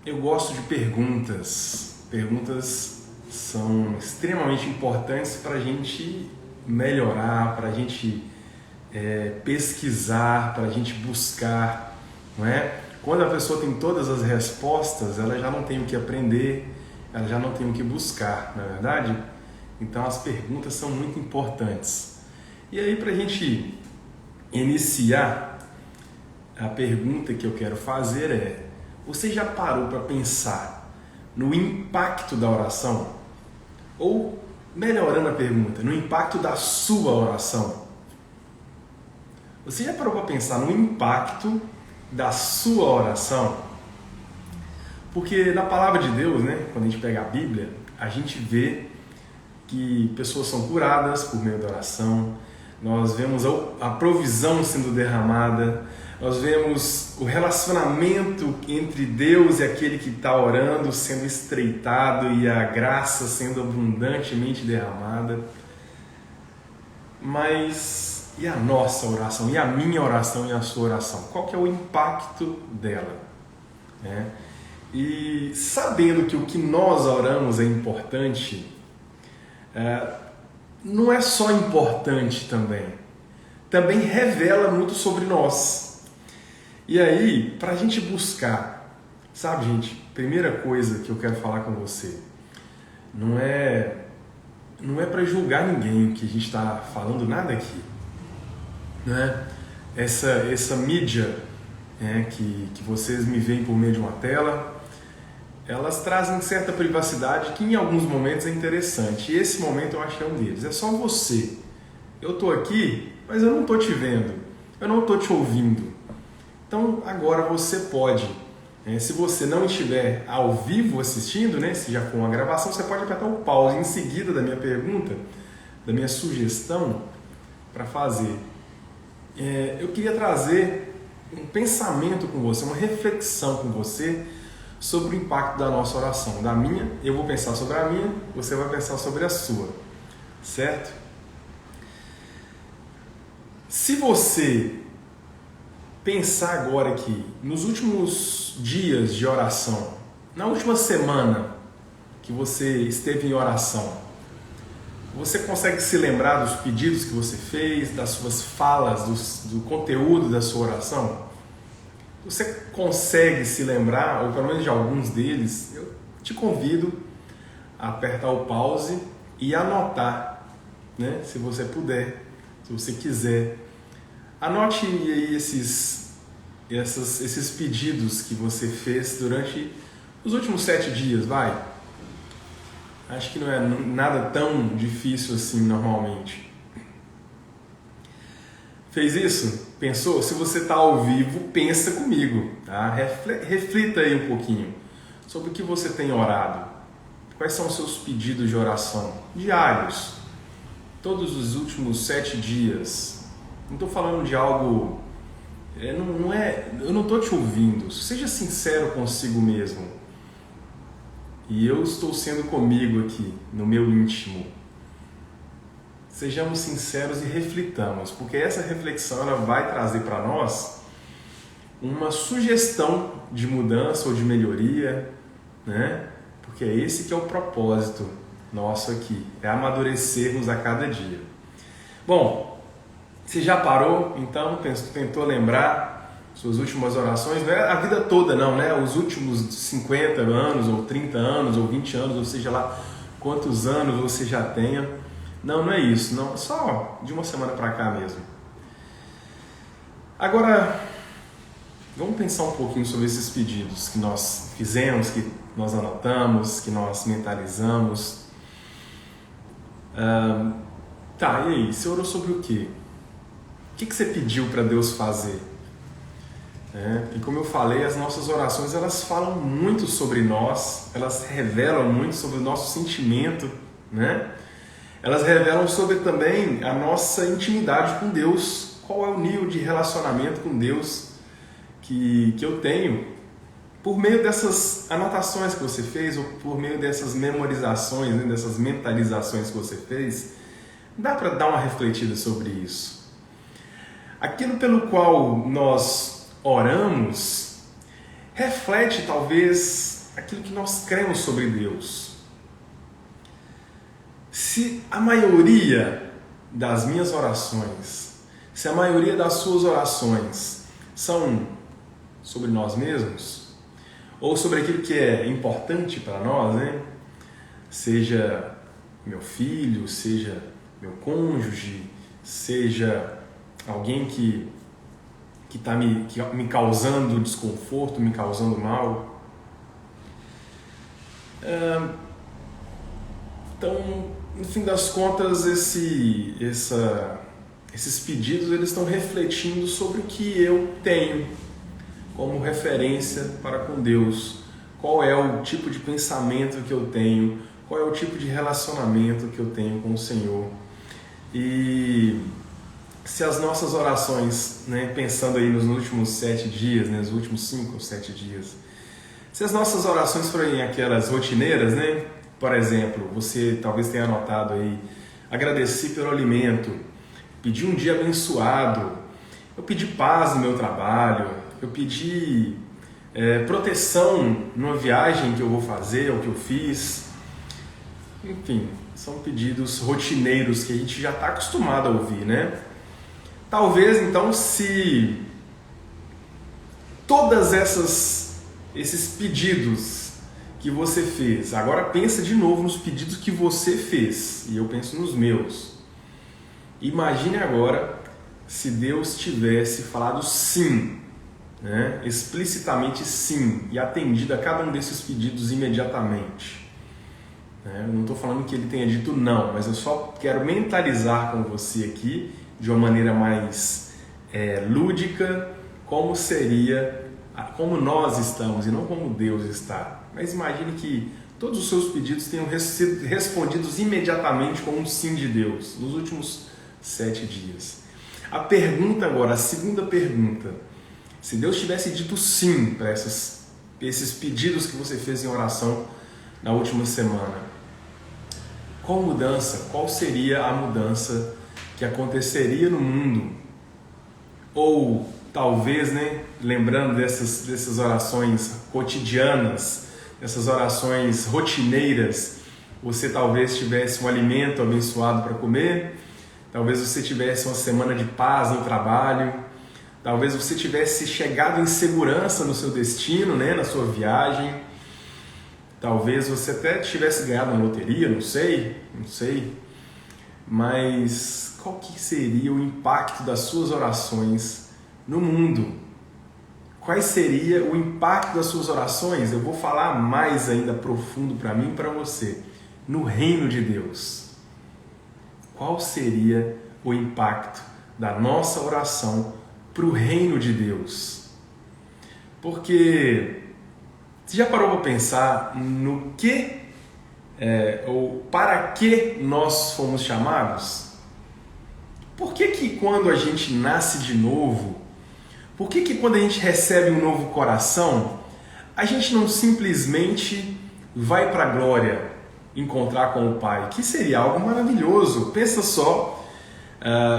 Eu gosto de perguntas. Perguntas são extremamente importantes para a gente melhorar, para a gente pesquisar, para a gente buscar, não é? Quando a pessoa tem todas as respostas, ela já não tem o que aprender, ela já não tem o que buscar, não é verdade? Então as perguntas são muito importantes. E aí, para a gente iniciar, a pergunta que eu quero fazer é: você já parou para pensar no impacto da oração? Ou, melhorando a pergunta, no impacto da sua oração? Você já parou para pensar no impacto da sua oração? Porque na palavra de Deus, né, quando a gente pega a Bíblia, a gente vê que pessoas são curadas por meio da oração, nós vemos a provisão sendo derramada, nós vemos o relacionamento entre Deus e aquele que está orando sendo estreitado e a graça sendo abundantemente derramada. Mas e a nossa oração? E a minha oração e a sua oração? Qual que é o impacto dela? E sabendo que o que nós oramos é importante, não é só importante também revela muito sobre nós. E aí, para a gente buscar, sabe, gente, primeira coisa que eu quero falar com você, não é para julgar ninguém que a gente está falando nada aqui, né? Essa mídia que vocês me veem por meio de uma tela, elas trazem certa privacidade que em alguns momentos é interessante. E esse momento eu acho que é um deles. É só você. Eu estou aqui, mas eu não estou te vendo. Eu não estou te ouvindo. Então agora você pode, se você não estiver ao vivo assistindo, se já for uma gravação, você pode apertar o pause em seguida da minha pergunta, da minha sugestão para fazer. Eu queria trazer um pensamento com você, uma reflexão com você sobre o impacto da nossa oração. Da minha, eu vou pensar sobre a minha, você vai pensar sobre a sua, certo? Se você pensar agora aqui, nos últimos dias de oração, na última semana que você esteve em oração, você consegue se lembrar dos pedidos que você fez, das suas falas, do conteúdo da sua oração? Você consegue se lembrar, ou pelo menos de alguns deles? Eu te convido a apertar o pause e anotar, se você puder, se você quiser. Anote aí esses pedidos que você fez durante os últimos 7 dias, vai. Acho que não é nada tão difícil assim normalmente. Fez isso? Pensou? Se você está ao vivo, pensa comigo, tá? Reflita aí um pouquinho sobre o que você tem orado. Quais são os seus pedidos de oração diários? Todos os últimos 7 dias. Não estou falando de algo... eu não estou te ouvindo. Seja sincero consigo mesmo. E eu estou sendo comigo aqui, no meu íntimo. Sejamos sinceros e reflitamos, porque essa reflexão ela vai trazer para nós uma sugestão de mudança ou de melhoria, Porque é esse que é o propósito nosso aqui, é amadurecermos a cada dia. Bom, você já parou, então, tentou lembrar suas últimas orações? Não é a vida toda não, Os últimos 50 anos, ou 30 anos, ou 20 anos, ou seja lá quantos anos você já tenha. Não é isso, não. Só de uma semana para cá mesmo. Agora, vamos pensar um pouquinho sobre esses pedidos que nós fizemos, que nós anotamos, que nós mentalizamos. E aí? Você orou sobre o quê? O que você pediu para Deus fazer? E como eu falei, as nossas orações elas falam muito sobre nós, elas revelam muito sobre o nosso sentimento, Elas revelam sobre também a nossa intimidade com Deus. Qual é o nível de relacionamento com Deus que eu tenho por meio dessas anotações que você fez ou por meio dessas memorizações, dessas mentalizações que você fez. Dá para dar uma refletida sobre isso. Aquilo pelo qual nós oramos reflete talvez aquilo que nós cremos sobre Deus. Se a maioria das minhas orações, se a maioria das suas orações são sobre nós mesmos, ou sobre aquilo que é importante para nós, né? Seja meu filho, seja meu cônjuge, seja alguém que está me causando desconforto, me causando mal. Então, no fim das contas, esses pedidos eles estão refletindo sobre o que eu tenho como referência para com Deus. Qual é o tipo de pensamento que eu tenho, qual é o tipo de relacionamento que eu tenho com o Senhor. E se as nossas orações, né, pensando aí nos últimos 7 dias, né, nos últimos 5 ou 7 dias, se as nossas orações forem aquelas rotineiras, né, por exemplo, você talvez tenha anotado aí, agradeci pelo alimento, pedi um dia abençoado, eu pedi paz no meu trabalho, eu pedi proteção numa viagem que eu vou fazer, ou que eu fiz. Enfim, são pedidos rotineiros que a gente já está acostumado a ouvir, né? Talvez, então, se todas esses pedidos que você fez, agora pensa de novo nos pedidos que você fez, e eu penso nos meus. Imagine agora se Deus tivesse falado sim, né? Explicitamente sim, e atendido a cada um desses pedidos imediatamente. Eu não estou falando que ele tenha dito não, mas eu só quero mentalizar com você aqui, de uma maneira mais lúdica, como seria, como nós estamos e não como Deus está. Mas imagine que todos os seus pedidos tenham sido respondidos imediatamente com um sim de Deus, nos últimos 7 dias. A pergunta agora, a segunda pergunta, se Deus tivesse dito sim para esses pedidos que você fez em oração na última semana, qual seria a mudança que aconteceria no mundo? Ou talvez, né, lembrando dessas orações cotidianas, dessas orações rotineiras, você talvez tivesse um alimento abençoado para comer, talvez você tivesse uma semana de paz no trabalho, talvez você tivesse chegado em segurança no seu destino, né, na sua viagem, talvez você até tivesse ganhado uma loteria, não sei, mas qual que seria o impacto das suas orações no mundo? Qual seria o impacto das suas orações? Eu vou falar mais ainda profundo para mim e para você. No reino de Deus. Qual seria o impacto da nossa oração para o reino de Deus? Porque você já parou para pensar no que ou para que nós fomos chamados? Por que quando a gente nasce de novo, por que quando a gente recebe um novo coração, a gente não simplesmente vai para a glória encontrar com o Pai? Que seria algo maravilhoso. Pensa só,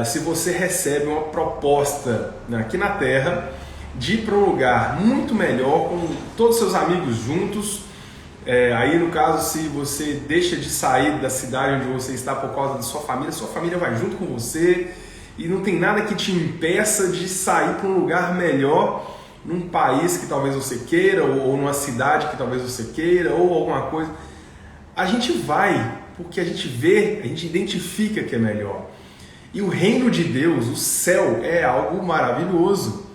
se você recebe uma proposta aqui na Terra de ir para um lugar muito melhor, com todos os seus amigos juntos, aí no caso, se você deixa de sair da cidade onde você está por causa da sua família vai junto com você, e não tem nada que te impeça de sair para um lugar melhor, num país que talvez você queira, ou numa cidade que talvez você queira, ou alguma coisa. A gente vai, porque a gente vê, a gente identifica que é melhor. E o reino de Deus, o céu, é algo maravilhoso,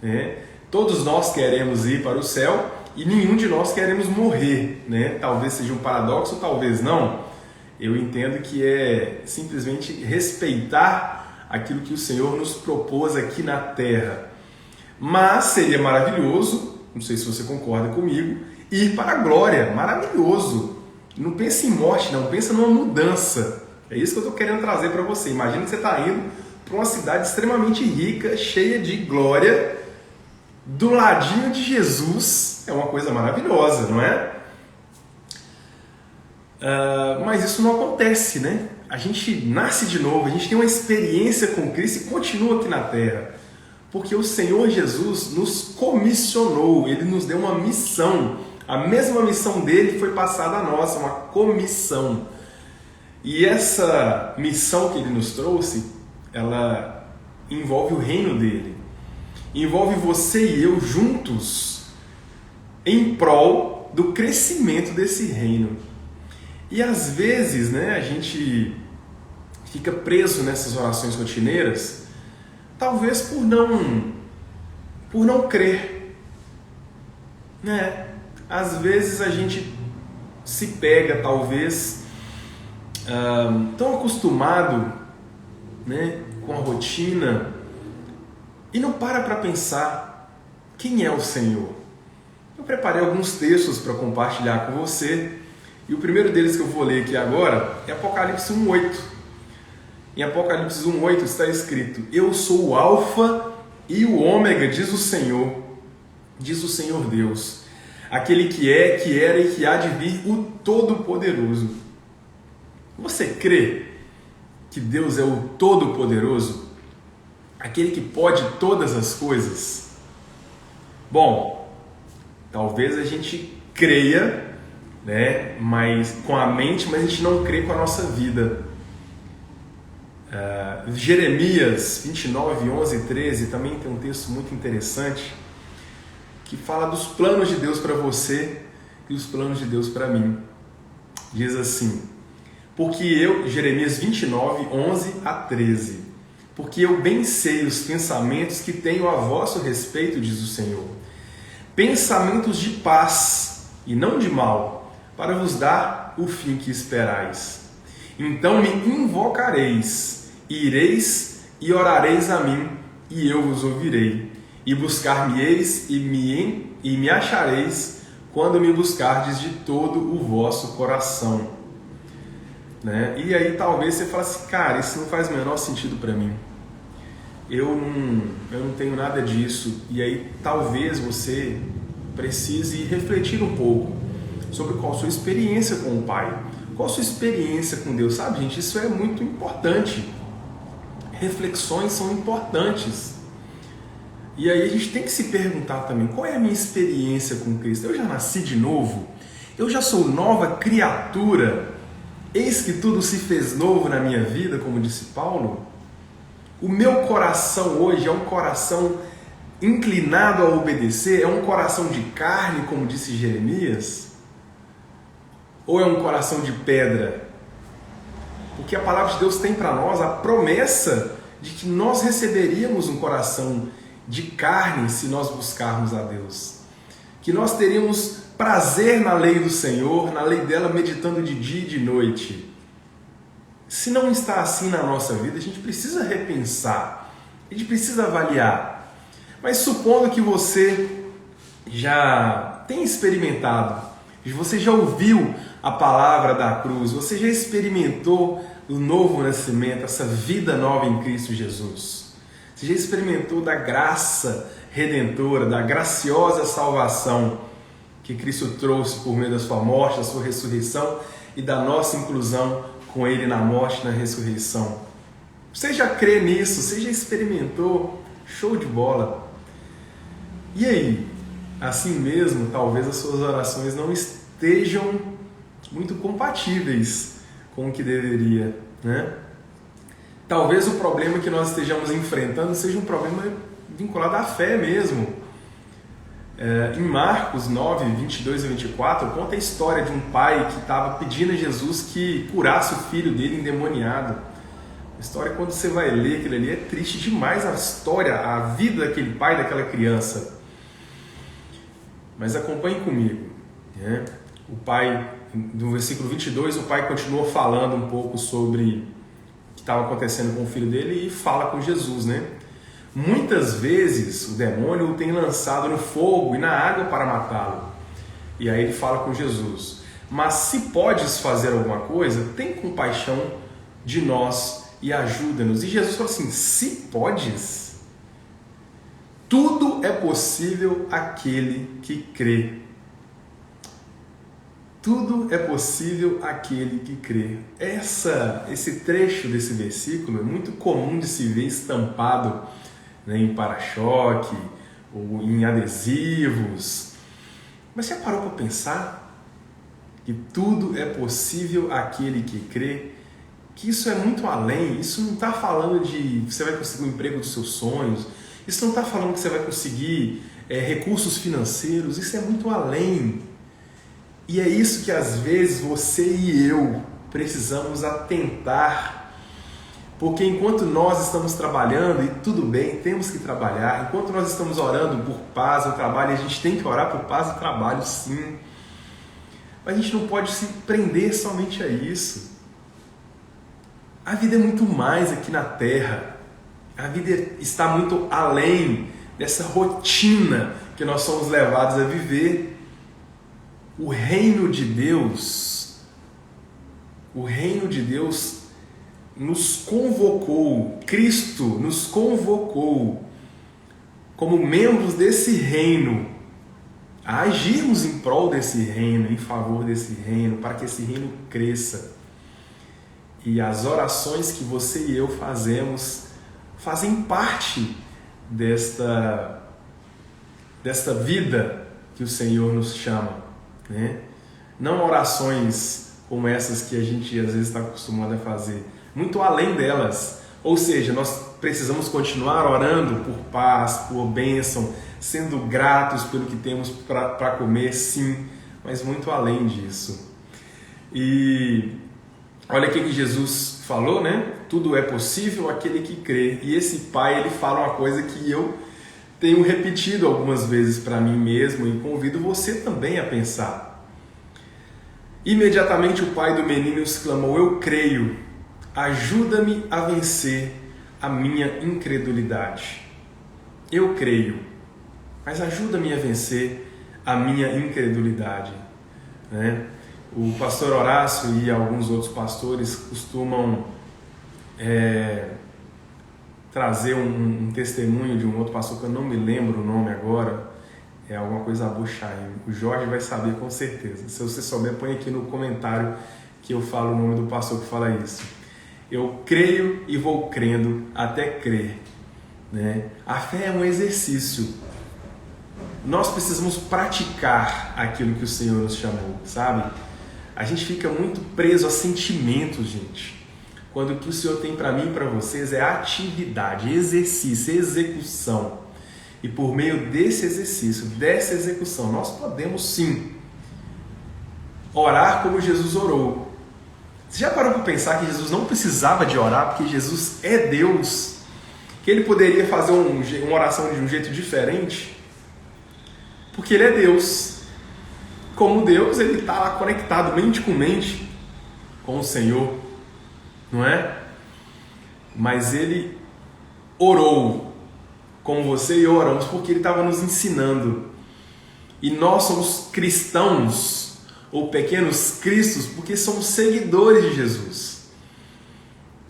né? Todos nós queremos ir para o céu e nenhum de nós queremos morrer, né? Talvez seja um paradoxo, talvez não. Eu entendo que é simplesmente respeitar aquilo que o Senhor nos propôs aqui na Terra. Mas seria maravilhoso, não sei se você concorda comigo, ir para a glória, maravilhoso. Não pensa em morte, não, pensa numa mudança. É isso que eu estou querendo trazer para você. Imagina que você está indo para uma cidade extremamente rica, cheia de glória, do ladinho de Jesus. É uma coisa maravilhosa, não é? Mas isso não acontece, né? A gente nasce de novo, a gente tem uma experiência com Cristo e continua aqui na Terra. Porque o Senhor Jesus nos comissionou, Ele nos deu uma missão A mesma missão dele foi passada a nós, uma comissão. E essa missão que ele nos trouxe, ela envolve o reino dele. Envolve você e eu juntos em prol do crescimento desse reino. E às vezes, né, a gente fica preso nessas orações rotineiras, talvez por não crer. Né? Às vezes a gente se pega, talvez, tão acostumado, né, com a rotina e não para pensar quem é o Senhor. Eu preparei alguns textos para compartilhar com você e o primeiro deles que eu vou ler aqui agora é Apocalipse 1:8. Em Apocalipse 1:8 está escrito: Eu sou o Alfa e o Ômega, diz o Senhor Deus, aquele que é, que era e que há de vir, o Todo-Poderoso. Você crê que Deus é o Todo-Poderoso? Aquele que pode todas as coisas? Bom, talvez a gente creia, né, mas com a mente, mas a gente não crê com a nossa vida. Jeremias 29, 11 e 13 também tem um texto muito interessante que fala dos planos de Deus para você e os planos de Deus para mim. Diz assim: porque eu, Jeremias 29, 11 a 13, porque eu bem sei os pensamentos que tenho a vosso respeito, diz o Senhor, pensamentos de paz e não de mal, para vos dar o fim que esperais. Então me invocareis, ireis e orareis a mim, e eu vos ouvirei, e buscar-me-eis e me achareis, quando me buscardes de todo o vosso coração. Né? E aí talvez você fale assim: cara, isso não faz o menor sentido para mim. Eu não tenho nada disso. E aí talvez você precise refletir um pouco sobre qual a sua experiência com o Pai, qual a sua experiência com Deus. Sabe, gente, isso é muito importante. Reflexões são importantes. E aí a gente tem que se perguntar também: qual é a minha experiência com Cristo? Eu já nasci de novo? Eu já sou nova criatura? Eis que tudo se fez novo na minha vida, como disse Paulo? O meu coração hoje é um coração inclinado a obedecer? É um coração de carne, como disse Jeremias? Ou é um coração de pedra? Porque a palavra de Deus tem para nós a promessa de que nós receberíamos um coração de carne se nós buscarmos a Deus. Que nós teríamos prazer na lei do Senhor, na lei dela, meditando de dia e de noite. Se não está assim na nossa vida, a gente precisa repensar, a gente precisa avaliar. Mas supondo que você já tem experimentado, você já ouviu a palavra da cruz, você já experimentou o novo nascimento, essa vida nova em Cristo Jesus. Você já experimentou da graça redentora, da graciosa salvação que Cristo trouxe por meio da sua morte, da sua ressurreição e da nossa inclusão com Ele na morte e na ressurreição. Você já crê nisso? Você já experimentou? Show de bola! E aí? Assim mesmo, talvez as suas orações não estejam muito compatíveis com o que deveria, né? Talvez o problema que nós estejamos enfrentando seja um problema vinculado à fé mesmo. Em Marcos 9, 22 e 24, conta a história de um pai que estava pedindo a Jesus que curasse o filho dele endemoniado. A história, quando você vai ler aquilo ali, é triste demais a história, a vida daquele pai, daquela criança. Mas acompanhe comigo, né? O pai, no versículo 22, o pai continua falando um pouco sobre o que estava acontecendo com o filho dele e fala com Jesus, né? Muitas vezes o demônio o tem lançado no fogo e na água para matá-lo. E aí ele fala com Jesus: mas se podes fazer alguma coisa, tem compaixão de nós e ajuda-nos. E Jesus falou assim: se podes? Tudo é possível àquele que crê. Tudo é possível àquele que crê. Esse trecho desse versículo é muito comum de se ver estampado, né, em para-choque ou em adesivos. Mas você parou para pensar que tudo é possível àquele que crê? Que isso é muito além, isso não está falando de você vai conseguir o emprego dos seus sonhos, isso não está falando que você vai conseguir recursos financeiros, isso é muito além. E é isso que às vezes você e eu precisamos atentar, porque enquanto nós estamos trabalhando, e tudo bem, temos que trabalhar, enquanto nós estamos orando por paz no trabalho, a gente tem que orar por paz no trabalho sim, mas a gente não pode se prender somente a isso. A vida é muito mais aqui na Terra. A vida está muito além dessa rotina que nós somos levados a viver. O reino de Deus nos convocou, Cristo nos convocou como membros desse reino, a agirmos em prol desse reino, em favor desse reino, para que esse reino cresça. E as orações que você e eu fazemos fazem parte desta vida que o Senhor nos chama, né? Não orações como essas que a gente às vezes está acostumado a fazer, muito além delas. Ou seja, nós precisamos continuar orando por paz, por bênção, sendo gratos pelo que temos para comer, sim, mas muito além disso. E olha aqui que Jesus falou, né? Tudo é possível àquele que crê. E esse pai, ele fala uma coisa que eu tenho repetido algumas vezes para mim mesmo e convido você também a pensar. Imediatamente o pai do menino exclamou: eu creio, ajuda-me a vencer a minha incredulidade. Eu creio, mas ajuda-me a vencer a minha incredulidade, né? O pastor Horácio e alguns outros pastores costumam trazer um testemunho de um outro pastor que eu não me lembro o nome agora, é alguma coisa Abu Shaim. O Jorge vai saber com certeza. Se você souber, põe aqui no comentário que eu falo o nome do pastor que fala isso. Eu creio e vou crendo até crer, né? A fé é um exercício. Nós precisamos praticar aquilo que o Senhor nos chamou, sabe? A gente fica muito preso a sentimentos, gente. Quando o que o Senhor tem para mim e para vocês é atividade, exercício, execução. E por meio desse exercício, dessa execução, nós podemos sim orar como Jesus orou. Você já parou para pensar que Jesus não precisava de orar porque Jesus é Deus? Que ele poderia fazer uma oração de um jeito diferente? Porque ele é Deus. Como Deus, ele está lá conectado mente com mente com o Senhor, não é? Mas ele orou como você e eu oramos porque ele estava nos ensinando. E nós somos cristãos ou pequenos cristos porque somos seguidores de Jesus.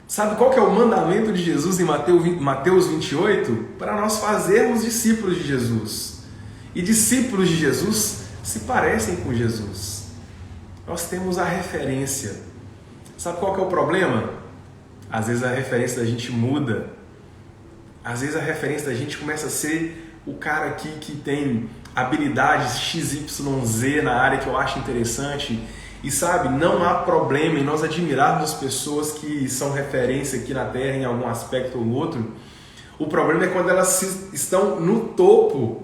Sabe qual que é o mandamento de Jesus em Mateus 28? Para nós fazermos discípulos de Jesus. E discípulos de Jesus se parecem com Jesus. Nós temos a referência. Sabe qual que é o problema? Às vezes a referência da gente muda. Às vezes a referência da gente começa a ser o cara aqui que tem habilidades XYZ na área que eu acho interessante. E sabe, não há problema em nós admirarmos as pessoas que são referência aqui na Terra em algum aspecto ou outro. O problema é quando elas estão no topo.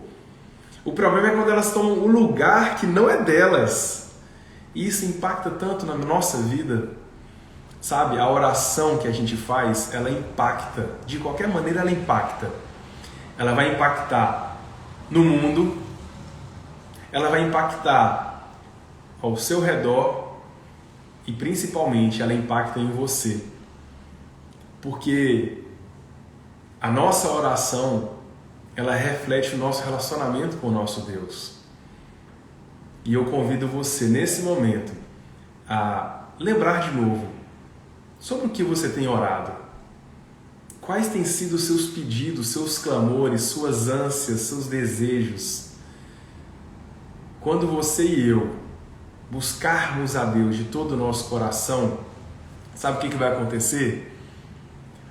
O problema é quando elas tomam um lugar que não é delas. E isso impacta tanto na nossa vida. Sabe, a oração que a gente faz, ela impacta. De qualquer maneira, ela impacta. Ela vai impactar no mundo. Ela vai impactar ao seu redor. E principalmente, ela impacta em você. Porque a nossa oração, ela reflete o nosso relacionamento com o nosso Deus. E eu convido você, nesse momento, a lembrar de novo sobre o que você tem orado. Quais têm sido os seus pedidos, seus clamores, suas ânsias, seus desejos? Quando você e eu buscarmos a Deus de todo o nosso coração, sabe o que vai acontecer?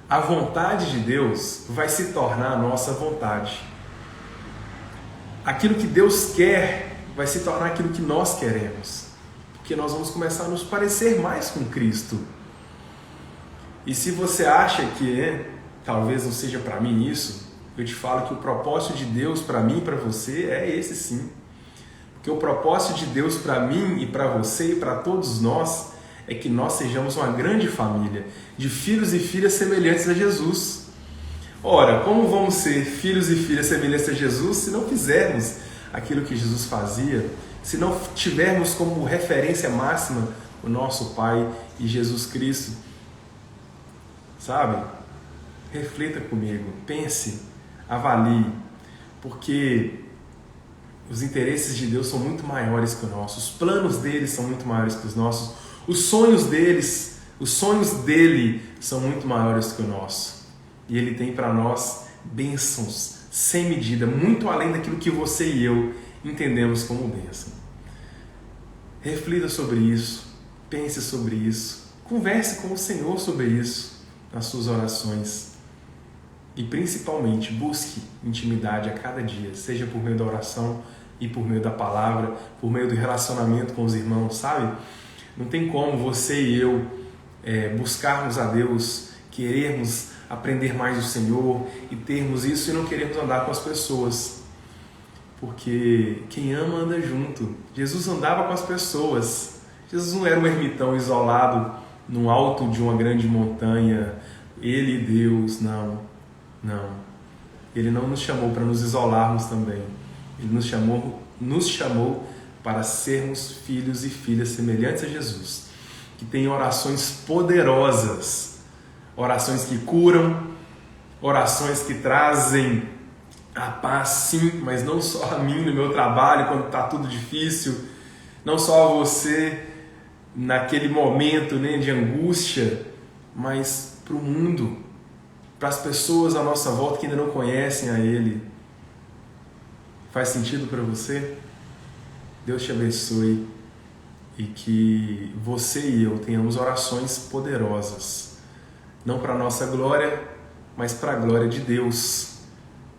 A vontade de Deus vai se tornar a nossa vontade. Aquilo que Deus quer vai se tornar aquilo que nós queremos, porque nós vamos começar a nos parecer mais com Cristo. E se você acha que talvez não seja para mim isso, eu te falo que o propósito de Deus para mim e para você é esse sim. Porque o propósito de Deus para mim e para você e para todos nós é que nós sejamos uma grande família de filhos e filhas semelhantes a Jesus. Ora, como vamos ser filhos e filhas semelhantes a Jesus se não fizermos aquilo que Jesus fazia, se não tivermos como referência máxima o nosso Pai e Jesus Cristo? Sabe? Reflita comigo, pense, avalie, porque os interesses de Deus são muito maiores que os nossos, os planos dele são muito maiores que os nossos, os sonhos dele são muito maiores que o nosso. E ele tem para nós bênçãos sem medida, muito além daquilo que você e eu entendemos como bênção. Reflita sobre isso, pense sobre isso, converse com o Senhor sobre isso nas suas orações. E principalmente, busque intimidade a cada dia, seja por meio da oração e por meio da palavra, por meio do relacionamento com os irmãos, sabe? Não tem como você e eu buscarmos a Deus, querermos aprender mais do Senhor e termos isso e não querermos andar com as pessoas. Porque quem ama anda junto. Jesus andava com as pessoas. Jesus não era um ermitão isolado no alto de uma grande montanha. Ele e Deus, não. Ele não nos chamou para nos isolarmos também. Ele nos chamou para sermos filhos e filhas semelhantes a Jesus, que tem orações poderosas, orações que curam, orações que trazem a paz, sim, mas não só a mim no meu trabalho quando está tudo difícil, não só a você naquele momento, né, de angústia, mas para o mundo, para as pessoas à nossa volta que ainda não conhecem a Ele. Faz sentido para você? Deus te abençoe e que você e eu tenhamos orações poderosas, não para a nossa glória, mas para a glória de Deus,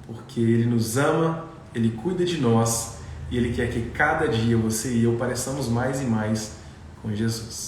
porque Ele nos ama, Ele cuida de nós e Ele quer que cada dia você e eu pareçamos mais e mais com Jesus.